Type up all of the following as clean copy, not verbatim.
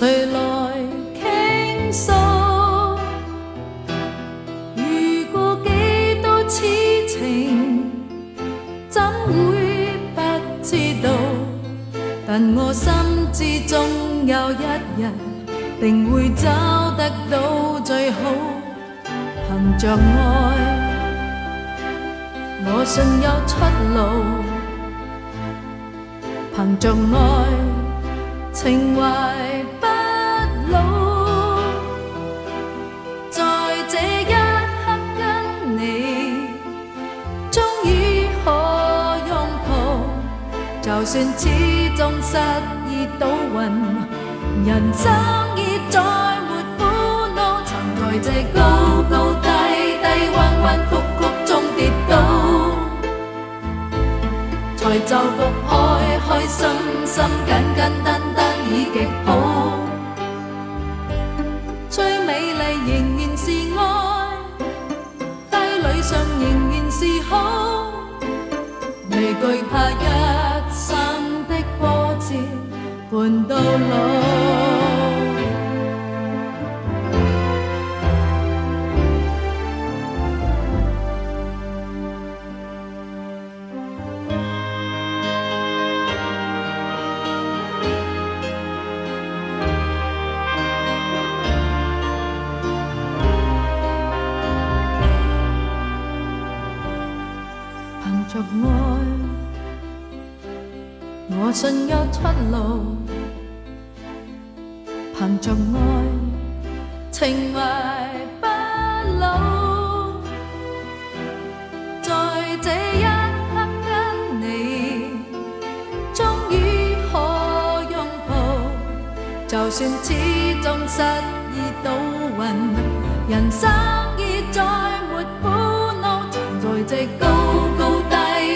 誰來傾訴？遇過幾多痴情，怎會不知道？但我心知終有一日，定會找得到最好。憑着愛，我信有出路。憑着愛，情懷不老。在這一刻跟你，終於可擁抱。就算始終失意倒運，人生已再沒苦惱。曾在這高高低低、彎彎曲曲中跌倒，才就局開開心心、簡簡單單已極好。最美麗仍然是愛，低裏上仍然是好，未懼怕一生的波折伴到老。憑着愛，我信有出路。憑着愛，情懷不老。在這一刻跟你，終於可擁抱。就算始終失意倒運，人生已再沒苦惱。曾在這高高低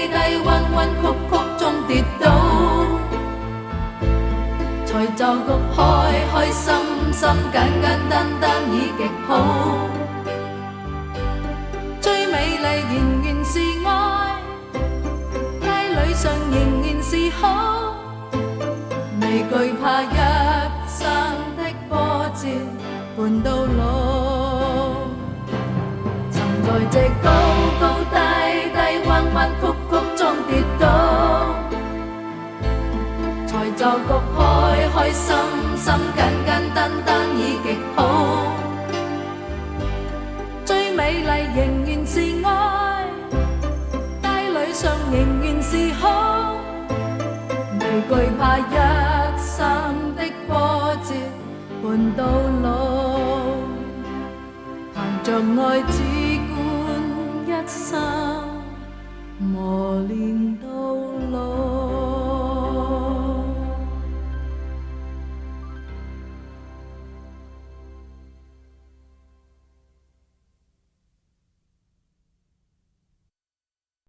低、彎彎曲曲中跌倒，才就局開開心心、簡簡單單已極好。最美麗仍然是愛，街裏上仍然是好，未懼怕一生的波折伴到老。曾在這高高低低、彎彎曲曲中跌倒，才就局開開心心、簡簡單單已極好。最美麗仍然是愛，低裏上仍然是好，未懼怕一生的波折伴到老。憑着愛，只管一生磨練。